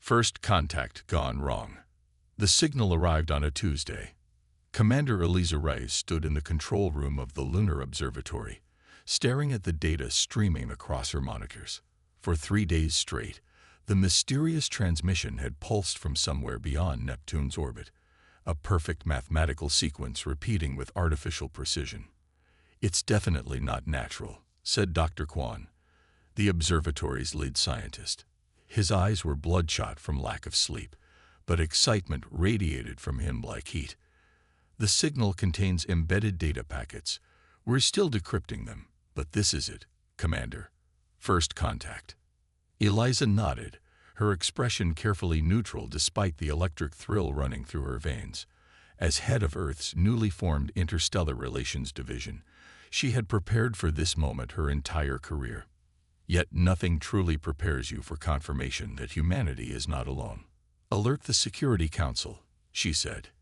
First contact gone wrong. The signal arrived on a Tuesday. Commander Eliza Reyes stood in the control room of the Lunar Observatory, staring at the data streaming across her monitors. For 3 days straight, the mysterious transmission had pulsed from somewhere beyond Neptune's orbit, a perfect mathematical sequence repeating with artificial precision. "It's definitely not natural," said Dr. Kwan, the observatory's lead scientist. His eyes were bloodshot from lack of sleep, but excitement radiated from him like heat. "The signal contains embedded data packets. We're still decrypting them, but this is it, Commander. First contact." Eliza nodded, her expression carefully neutral despite the electric thrill running through her veins. As head of Earth's newly formed Interstellar Relations Division, she had prepared for this moment her entire career. Yet nothing truly prepares you for confirmation that humanity is not alone. "Alert the Security Council," she said,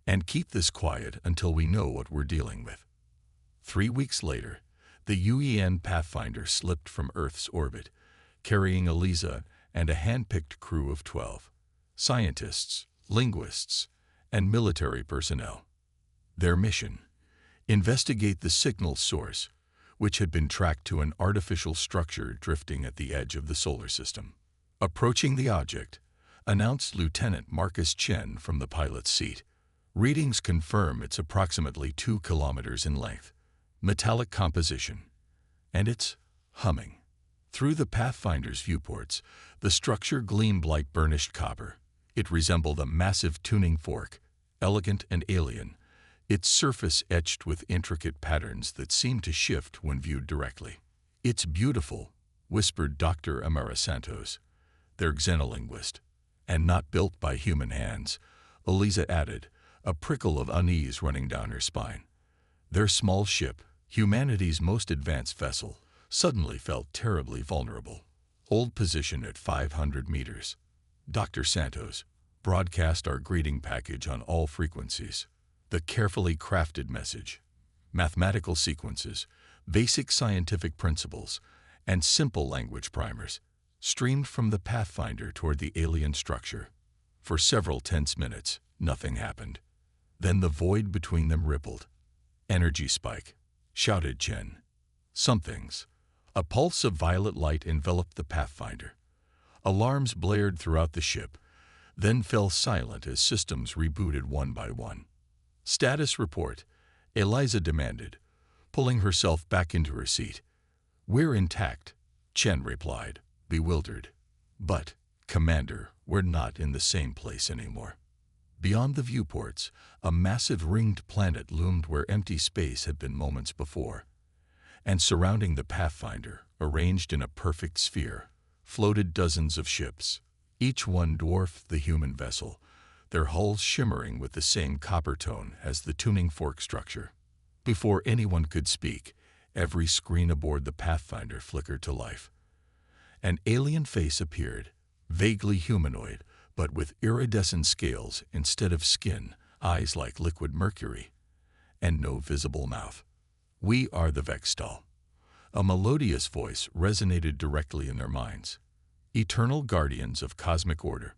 "and keep this quiet until we know what we're dealing with." 3 weeks later, the UEN Pathfinder slipped from Earth's orbit, carrying Eliza and a hand-picked crew of 12 scientists, linguists, and military personnel. Their mission: investigate the signal source, which had been tracked to an artificial structure drifting at the edge of the solar system. Approaching the object, announced Lieutenant Marcus Chen from the pilot's seat. Readings confirm it's approximately 2 kilometers in length, metallic composition, and it's humming. Through the Pathfinder's viewports, the structure gleamed like burnished copper. It resembled a massive tuning fork, elegant and alien, its surface etched with intricate patterns that seemed to shift when viewed directly. "It's beautiful," whispered Dr. Amara Santos, their xenolinguist. "And not built by human hands," Eliza added, a prickle of unease running down her spine. Their small ship, humanity's most advanced vessel, suddenly felt terribly vulnerable. "Hold position at 500 meters. Dr. Santos, broadcast our greeting package on all frequencies." The carefully crafted message, mathematical sequences, basic scientific principles, and simple language primers, streamed from the Pathfinder toward the alien structure. For several tense minutes, nothing happened. Then the void between them rippled. "Energy spike," shouted Chen. "Something's." A pulse of violet light enveloped the Pathfinder. Alarms blared throughout the ship, then fell silent as systems rebooted one by one. "Status report," Eliza demanded, pulling herself back into her seat. "We're intact," Chen replied, bewildered. "But, Commander, we're not in the same place anymore." Beyond the viewports, a massive ringed planet loomed where empty space had been moments before. And surrounding the Pathfinder, arranged in a perfect sphere, floated dozens of ships. Each one dwarfed the human vessel, their hulls shimmering with the same copper tone as the tuning fork structure. Before anyone could speak, every screen aboard the Pathfinder flickered to life. An alien face appeared, vaguely humanoid, but with iridescent scales instead of skin, eyes like liquid mercury, and no visible mouth. "We are the Vextal." A melodious voice resonated directly in their minds. "Eternal guardians of cosmic order.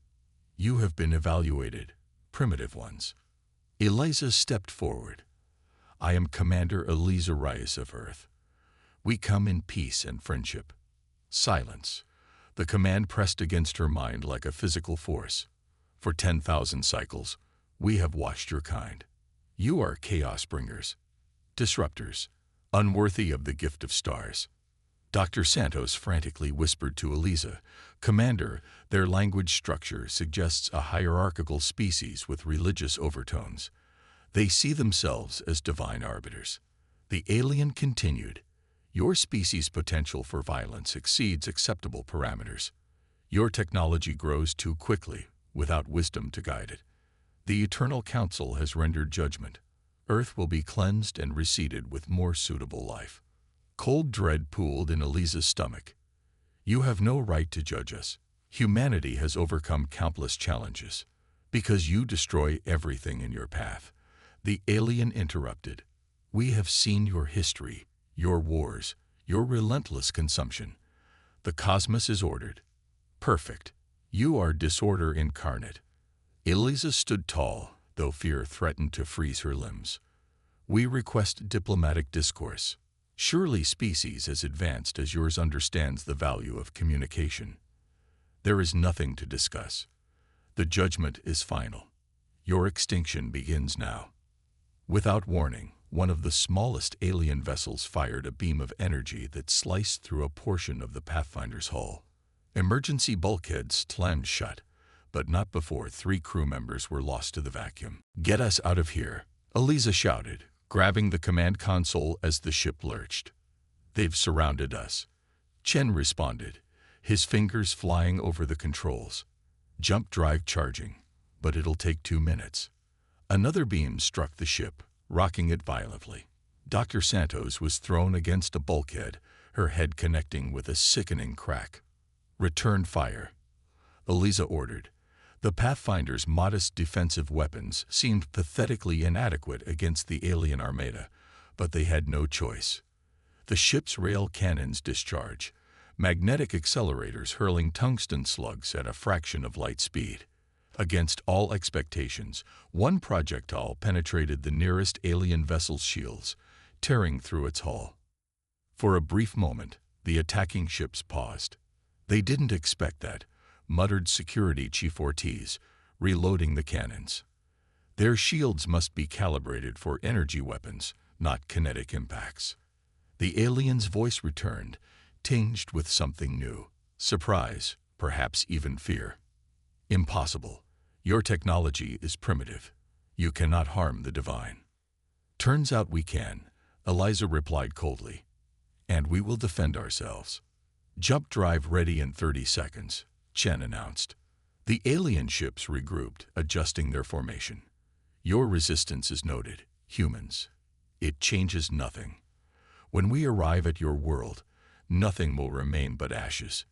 You have been evaluated, primitive ones." Eliza stepped forward. "I am Commander Eliza Reyes of Earth. We come in peace and friendship." Silence. The command pressed against her mind like a physical force. "For 10,000 cycles, we have watched your kind. You are chaos bringers, disruptors, unworthy of the gift of stars." Dr. Santos frantically whispered to Eliza, "Commander, their language structure suggests a hierarchical species with religious overtones. They see themselves as divine arbiters." The alien continued, "Your species' potential for violence exceeds acceptable parameters. Your technology grows too quickly, without wisdom to guide it. The Eternal Council has rendered judgment. Earth will be cleansed and reseeded with more suitable life." Cold dread pooled in Eliza's stomach. "You have no right to judge us. Humanity has overcome countless challenges. Because you destroy everything in your path." The alien interrupted. "We have seen your history, your wars, your relentless consumption. The cosmos is ordered. Perfect. You are disorder incarnate. Eliza stood tall, though fear threatened to freeze her limbs. We request diplomatic discourse. Surely species as advanced as yours understands the value of communication. There is nothing to discuss. The judgment is final. Your extinction begins now. Without warning, one of the smallest alien vessels fired a beam of energy that sliced through a portion of the Pathfinder's hull. Emergency bulkheads slammed shut, but not before 3 crew members were lost to the vacuum. "Get us out of here," Eliza shouted, grabbing the command console as the ship lurched. "They've surrounded us," Chen responded, his fingers flying over the controls. "Jump drive charging, but it'll take 2 minutes." Another beam struck the ship, rocking it violently. Dr. Santos was thrown against a bulkhead, her head connecting with a sickening crack. "Return fire," Eliza ordered. The Pathfinder's modest defensive weapons seemed pathetically inadequate against the alien armada, but they had no choice. The ship's rail cannons discharged, magnetic accelerators hurling tungsten slugs at a fraction of light speed. Against all expectations, one projectile penetrated the nearest alien vessel's shields, tearing through its hull. For a brief moment, the attacking ships paused. "They didn't expect that," muttered Security Chief Ortiz, reloading the cannons. "Their shields must be calibrated for energy weapons, not kinetic impacts." The alien's voice returned, tinged with something new. Surprise, perhaps even fear. "Impossible. Your technology is primitive. You cannot harm the divine." "Turns out we can," Eliza replied coldly. "And we will defend ourselves." "Jump drive ready in 30 seconds, Chen announced. The alien ships regrouped, adjusting their formation. "Your resistance is noted, humans. It changes nothing. When we arrive at your world, nothing will remain but ashes.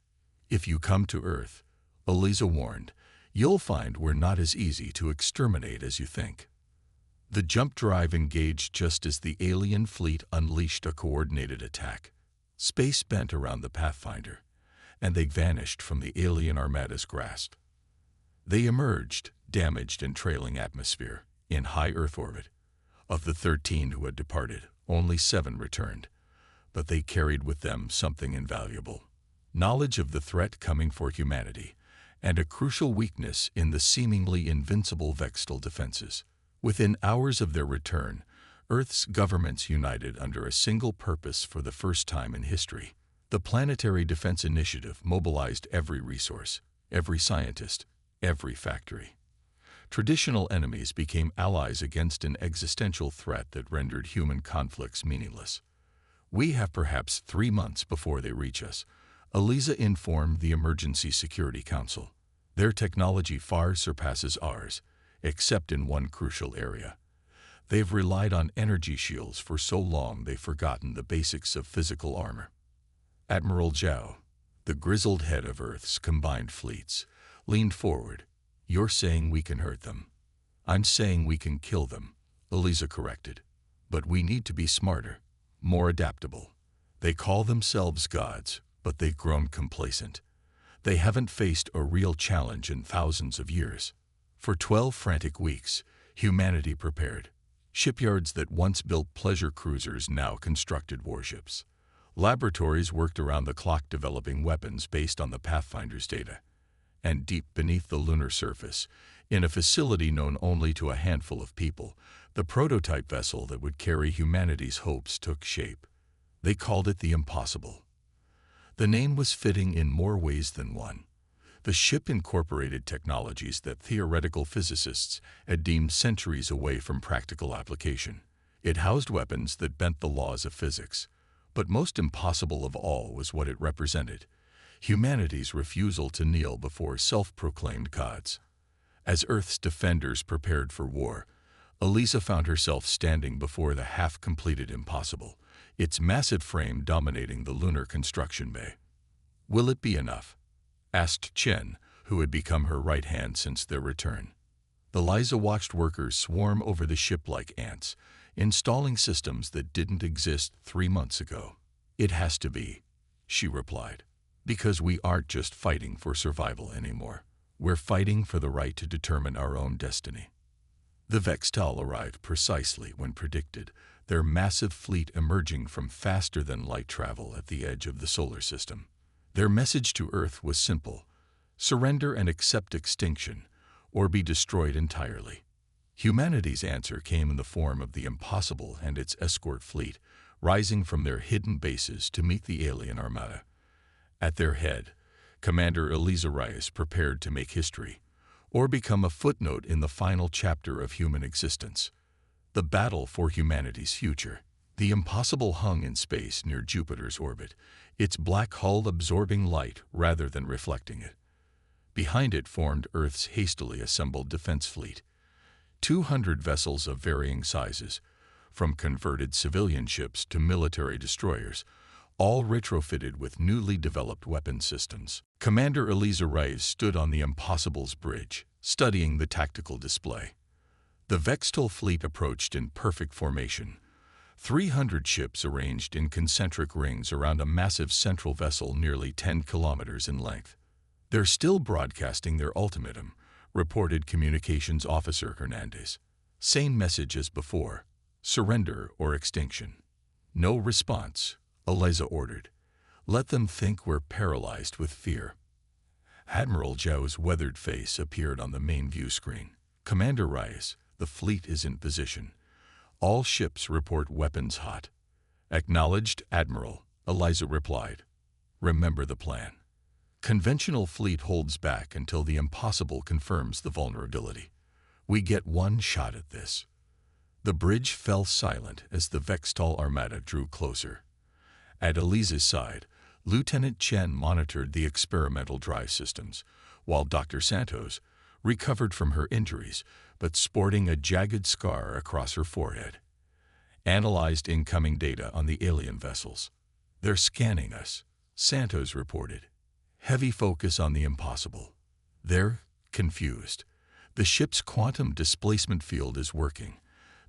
If you come to Earth," Eliza warned, "you'll find we're not as easy to exterminate as you think." The jump drive engaged just as the alien fleet unleashed a coordinated attack. Space bent around the Pathfinder, and they vanished from the alien armada's grasp. They emerged, damaged and trailing atmosphere, in high Earth orbit. Of the 13 who had departed, only 7 returned, but they carried with them something invaluable: knowledge of the threat coming for humanity, and a crucial weakness in the seemingly invincible Vextal defenses. Within hours of their return, Earth's governments united under a single purpose for the first time in history. The Planetary Defense Initiative mobilized every resource, every scientist, every factory. Traditional enemies became allies against an existential threat that rendered human conflicts meaningless. "We have perhaps 3 months before they reach us," Eliza informed the Emergency Security Council. "Their technology far surpasses ours, except in one crucial area. They've relied on energy shields for so long they've forgotten the basics of physical armor." Admiral Zhao, the grizzled head of Earth's combined fleets, leaned forward. "You're saying we can hurt them." "I'm saying we can kill them," Eliza corrected. "But we need to be smarter, more adaptable. They call themselves gods, but they've grown complacent. They haven't faced a real challenge in thousands of years." For 12 frantic weeks, humanity prepared. Shipyards that once built pleasure cruisers now constructed warships. Laboratories worked around the clock developing weapons based on the Pathfinder's data. And deep beneath the lunar surface, in a facility known only to a handful of people, the prototype vessel that would carry humanity's hopes took shape. They called it the Impossible. The name was fitting in more ways than one. The ship incorporated technologies that theoretical physicists had deemed centuries away from practical application. It housed weapons that bent the laws of physics. But most impossible of all was what it represented: humanity's refusal to kneel before self-proclaimed gods. As Earth's defenders prepared for war, Eliza found herself standing before the half-completed Impossible, its massive frame dominating the lunar construction bay. "Will it be enough?" asked Chen, who had become her right hand since their return. Eliza watched workers swarm over the ship like ants, installing systems that didn't exist 3 months ago. "It has to be," she replied, "because we aren't just fighting for survival anymore. We're fighting for the right to determine our own destiny. The Vextal arrived precisely when predicted, their massive fleet emerging from faster-than-light travel at the edge of the solar system. Their message to Earth was simple: surrender and accept extinction, or be destroyed entirely. Humanity's answer came in the form of the Impossible and its escort fleet, rising from their hidden bases to meet the alien armada. At their head, Commander Eliza Reyes prepared to make history, or become a footnote in the final chapter of human existence. The battle for humanity's future. The Impossible hung in space near Jupiter's orbit, its black hull absorbing light rather than reflecting it. Behind it formed Earth's hastily assembled defense fleet. 200 vessels of varying sizes, from converted civilian ships to military destroyers, all retrofitted with newly developed weapon systems. Commander Eliza Reyes stood on the Impossible's bridge, studying the tactical display. The Vextal fleet approached in perfect formation, 300 ships arranged in concentric rings around a massive central vessel nearly 10 kilometers in length. "They're still broadcasting their ultimatum," reported Communications Officer Hernandez. "Same message as before: surrender or extinction." "No response," Eliza ordered. "Let them think we're paralyzed with fear." Admiral Zhao's weathered face appeared on the main view screen. "Commander Reyes, the fleet is in position. All ships report weapons hot." "Acknowledged, Admiral," Eliza replied. "Remember the plan. Conventional fleet holds back until the Impossible confirms the vulnerability. We get one shot at this." The bridge fell silent as the Vextal armada drew closer. At Eliza's side, Lieutenant Chen monitored the experimental drive systems, while Dr. Santos, recovered from her injuries but sporting a jagged scar across her forehead, analyzed incoming data on the alien vessels. "They're scanning us," Santos reported. "Heavy focus on the Impossible. They're confused. The ship's quantum displacement field is working.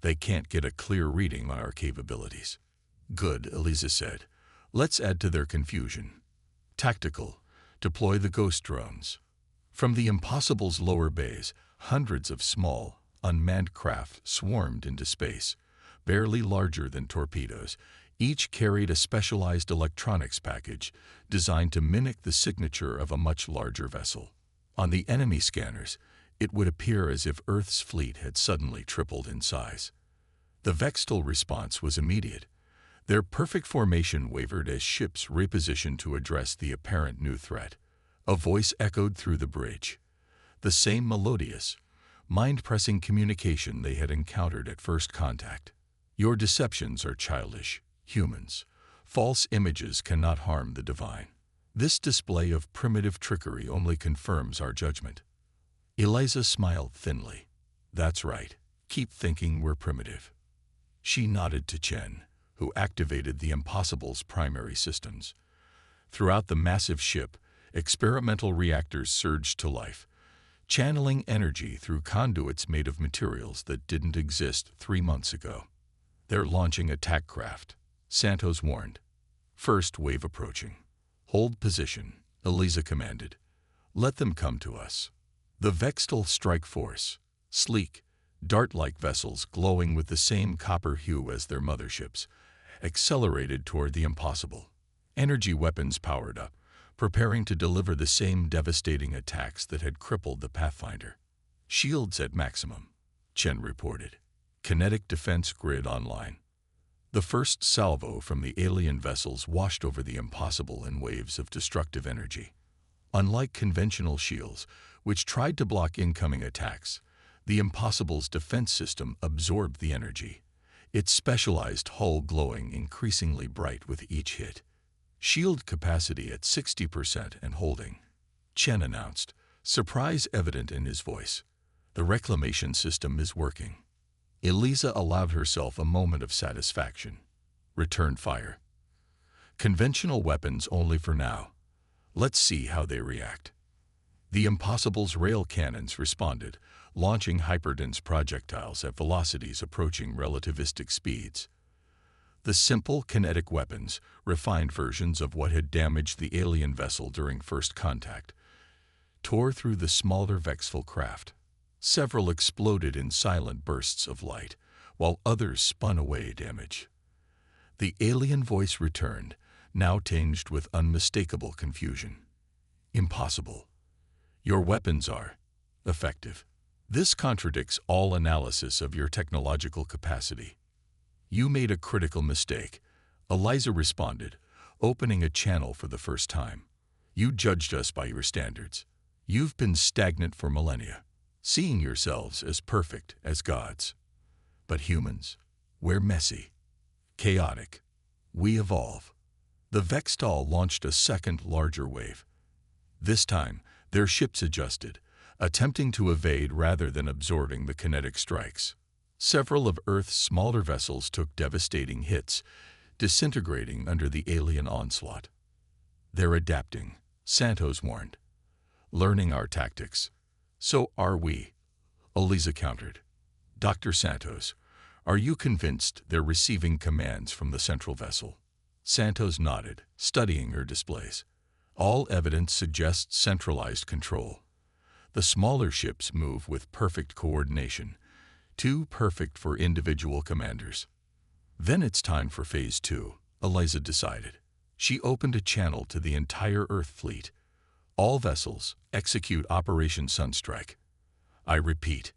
They can't get a clear reading on our capabilities." "Good," Eliza said. "Let's add to their confusion. Tactical. Deploy the ghost drones." From the Impossible's lower bays, hundreds of small, unmanned craft swarmed into space, barely larger than torpedoes. Each carried a specialized electronics package designed to mimic the signature of a much larger vessel. On the enemy scanners, it would appear as if Earth's fleet had suddenly tripled in size. The Vextal response was immediate. Their perfect formation wavered as ships repositioned to address the apparent new threat. A voice echoed through the bridge. The same melodious, mind-pressing communication they had encountered at first contact. "Your deceptions are childish, humans. False images cannot harm the divine. This display of primitive trickery only confirms our judgment." Eliza smiled thinly. "That's right. Keep thinking we're primitive." She nodded to Chen, who activated the Impossible's primary systems. Throughout the massive ship, experimental reactors surged to life, channeling energy through conduits made of materials that didn't exist 3 months ago. "They're launching attack craft," Santos warned. "First wave approaching. Hold position," Eliza commanded. "Let them come to us." The Vextal strike force, sleek, dart-like vessels glowing with the same copper hue as their motherships, accelerated toward the Impossible. Energy weapons powered up, preparing to deliver the same devastating attacks that had crippled the Pathfinder. "Shields at maximum," Chen reported. "Kinetic defense grid online." The first salvo from the alien vessels washed over the Impossible in waves of destructive energy. Unlike conventional shields, which tried to block incoming attacks, the Impossible's defense system absorbed the energy, its specialized hull glowing increasingly bright with each hit. "Shield capacity at 60% and holding," Chen announced, surprise evident in his voice. "The reclamation system is working." Eliza allowed herself a moment of satisfaction. "Return fire. Conventional weapons only for now. Let's see how they react." The Impossible's rail cannons responded, launching hyperdense projectiles at velocities approaching relativistic speeds. The simple kinetic weapons, refined versions of what had damaged the alien vessel during first contact, tore through the smaller Vexful craft. Several exploded in silent bursts of light, while others spun away damaged. The alien voice returned, now tinged with unmistakable confusion. Impossible. Your weapons are effective. This contradicts all analysis of your technological capacity. You made a critical mistake, Eliza responded, opening a channel for the first time. You judged us by your standards. You've been stagnant for millennia, seeing yourselves as perfect as gods. But humans, we're messy, chaotic. We evolve. The Vextal launched a second, larger wave. This time, their ships adjusted, attempting to evade rather than absorbing the kinetic strikes. Several of Earth's smaller vessels took devastating hits, disintegrating under the alien onslaught. They're adapting, Santos warned. Learning our tactics. So are we, Eliza countered. Dr. Santos, are you convinced they're receiving commands from the central vessel? Santos nodded, studying her displays. All evidence suggests centralized control. The smaller ships move with perfect coordination, too perfect for individual commanders. Then it's time for Phase 2, Eliza decided. She opened a channel to the entire Earth fleet. All vessels, execute Operation Sunstrike. I repeat,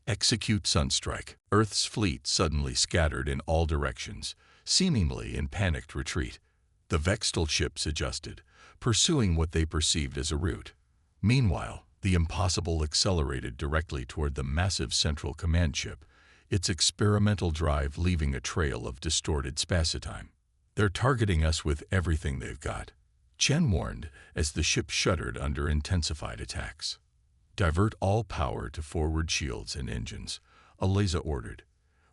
execute Sunstrike. Earth's fleet suddenly scattered in all directions, seemingly in panicked retreat. The Vextal ships adjusted, pursuing what they perceived as a route. Meanwhile, the Impossible accelerated directly toward the massive central command ship, its experimental drive leaving a trail of distorted spacetime. They're targeting us with everything they've got, Chen warned as the ship shuddered under intensified attacks. Divert all power to forward shields and engines, Eliza ordered.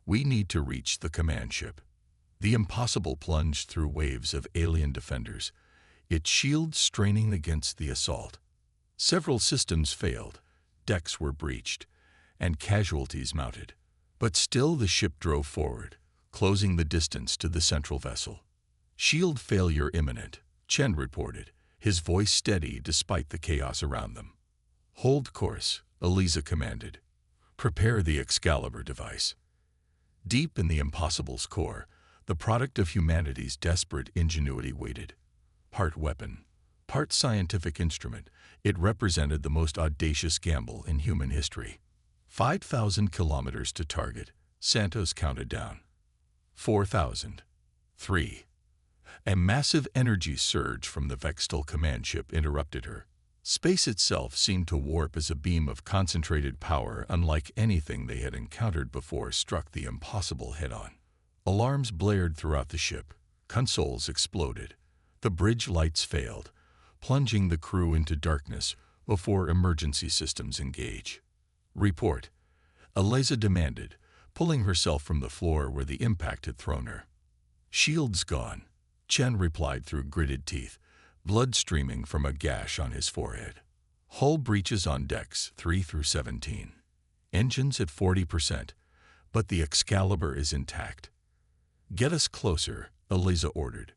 We need to reach the command ship. The Impossible plunged through waves of alien defenders, its shields straining against the assault. Several systems failed, decks were breached, and casualties mounted. But still the ship drove forward, closing the distance to the central vessel. Shield failure imminent, Chen reported, his voice steady despite the chaos around them. Hold course, Eliza commanded. Prepare the Excalibur device. Deep in the Impossible's core, the product of humanity's desperate ingenuity waited. Part weapon, part scientific instrument, it represented the most audacious gamble in human history. 5,000 kilometers to target, Santos counted down. 4,000. 3. A massive energy surge from the Vextal command ship interrupted her. Space itself seemed to warp as a beam of concentrated power unlike anything they had encountered before struck the Impossible head-on. Alarms blared throughout the ship. Consoles exploded. The bridge lights failed, plunging the crew into darkness before emergency systems engage. Report, Eliza demanded, pulling herself from the floor where the impact had thrown her. Shields gone, Chen replied through gritted teeth, blood streaming from a gash on his forehead. Hull breaches on decks 3 through 17. Engines at 40%, but the Excalibur is intact. Get us closer, Eliza ordered.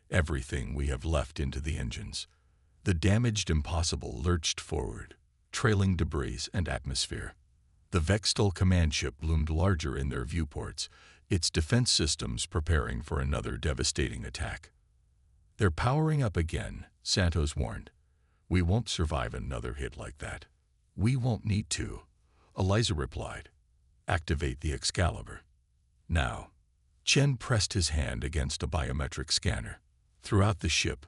Everything we have left into the engines. The damaged Impossible lurched forward, trailing debris and atmosphere. The Vextal command ship loomed larger in their viewports, its defense systems preparing for another devastating attack. They're powering up again, Santos warned. We won't survive another hit like that. We won't need to, Eliza replied. Activate the Excalibur. Now. Chen pressed his hand against a biometric scanner. Throughout the ship,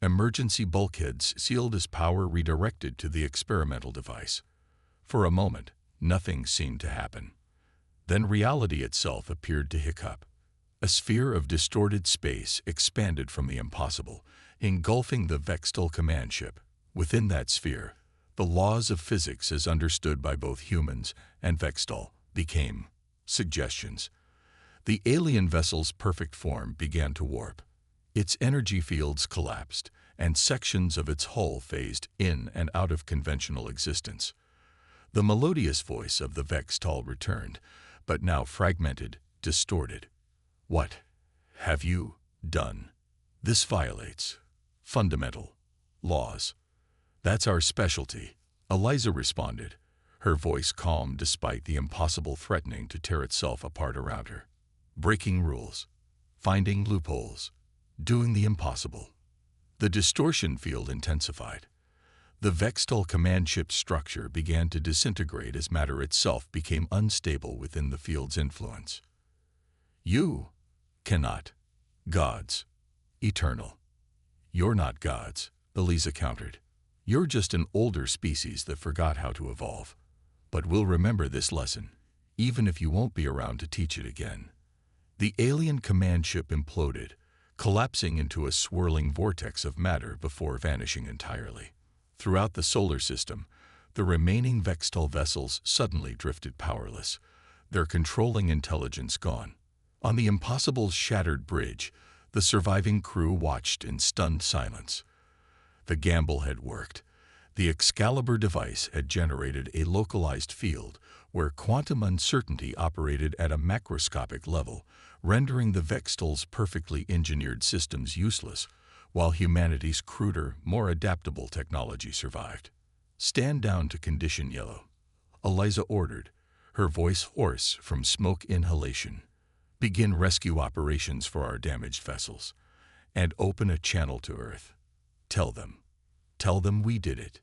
emergency bulkheads sealed as power redirected to the experimental device. For a moment, nothing seemed to happen. Then reality itself appeared to hiccup. A sphere of distorted space expanded from the Impossible, engulfing the Vextal command ship. Within that sphere, the laws of physics as understood by both humans and Vextal became suggestions. The alien vessel's perfect form began to warp. Its energy fields collapsed, and sections of its hull phased in and out of conventional existence. The melodious voice of the Vextal returned, but now fragmented, distorted. What have you done? This violates fundamental laws. "That's our specialty," Eliza responded, her voice calm despite the impossible threatening to tear itself apart around her. "Breaking rules, finding loopholes, doing the impossible." The distortion field intensified. The Vextol command ship structure began to disintegrate as matter itself became unstable within the field's influence. "You cannot. Gods. Eternal. You're not gods," Eliza countered. "You're just an older species that forgot how to evolve. But we'll remember this lesson, even if you won't be around to teach it again." The alien command ship imploded, collapsing into a swirling vortex of matter before vanishing entirely. Throughout the solar system, the remaining Vextol vessels suddenly drifted powerless, their controlling intelligence gone. On the impossible's shattered bridge, the surviving crew watched in stunned silence. The gamble had worked. The Excalibur device had generated a localized field where quantum uncertainty operated at a macroscopic level, rendering the Vextol's perfectly engineered systems useless, while humanity's cruder, more adaptable technology survived. "Stand down to condition yellow," Eliza ordered, her voice hoarse from smoke inhalation. "Begin rescue operations for our damaged vessels, and open a channel to Earth. Tell them we did it."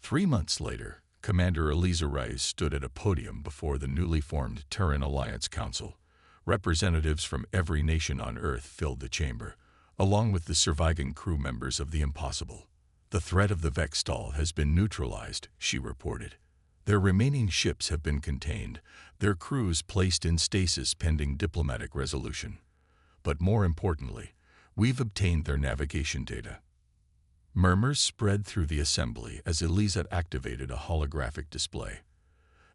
3 months later, Commander Eliza Reyes stood at a podium before the newly formed Terran Alliance Council. Representatives from every nation on Earth filled the chamber, along with the surviving crew members of the Impossible. "The threat of the Vextol has been neutralized," she reported. "Their remaining ships have been contained, their crews placed in stasis pending diplomatic resolution. But more importantly, we've obtained their navigation data." Murmurs spread through the assembly as Eliza activated a holographic display.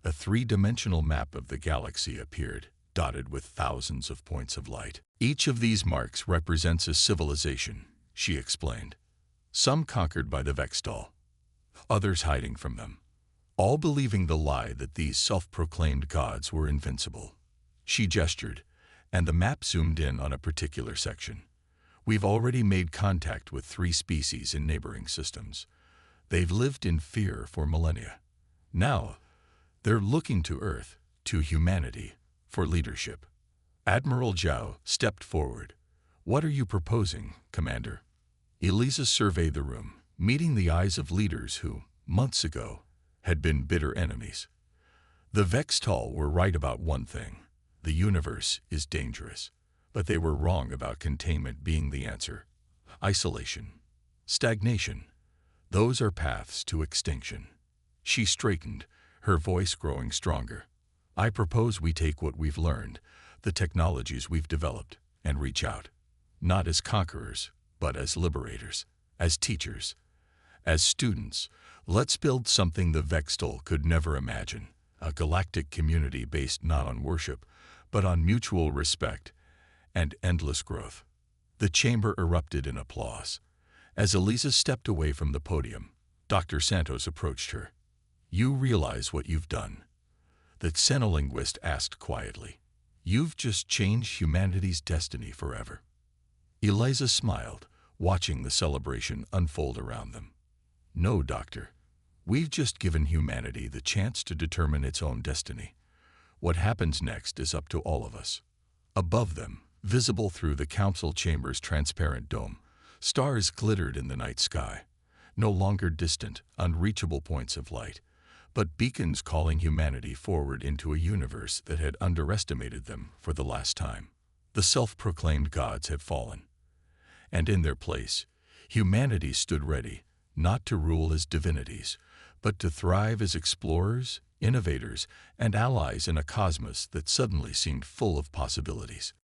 A three-dimensional map of the galaxy appeared, dotted with thousands of points of light. "Each of these marks represents a civilization," she explained. "Some conquered by the Vextol, others hiding from them, all believing the lie that these self-proclaimed gods were invincible." She gestured, and the map zoomed in on a particular section. "We've already made contact with 3 species in neighboring systems. They've lived in fear for millennia. Now, they're looking to Earth, to humanity, for leadership." Admiral Zhao stepped forward. "What are you proposing, Commander?" Eliza surveyed the room, meeting the eyes of leaders who, months ago, had been bitter enemies. The Vextol were right about one thing: the universe is dangerous. But they were wrong about containment being the answer. Isolation, stagnation, those are paths to extinction. She straightened, her voice growing stronger. "I propose we take what we've learned, the technologies we've developed, and reach out. Not as conquerors, but as liberators, as teachers, as students. Let's build something the Vextol could never imagine. A galactic community based not on worship, but on mutual respect and endless growth." The chamber erupted in applause. As Eliza stepped away from the podium, Dr. Santos approached her. "You realize what you've done?" The xenolinguist asked quietly. "You've just changed humanity's destiny forever." Eliza smiled, watching the celebration unfold around them. "No, Doctor. We've just given humanity the chance to determine its own destiny. What happens next is up to all of us." Above them, visible through the council chamber's transparent dome, stars glittered in the night sky, no longer distant, unreachable points of light, but beacons calling humanity forward into a universe that had underestimated them for the last time. The self-proclaimed gods had fallen, and in their place, humanity stood ready, not to rule as divinities, but to thrive as explorers, innovators, and allies in a cosmos that suddenly seemed full of possibilities.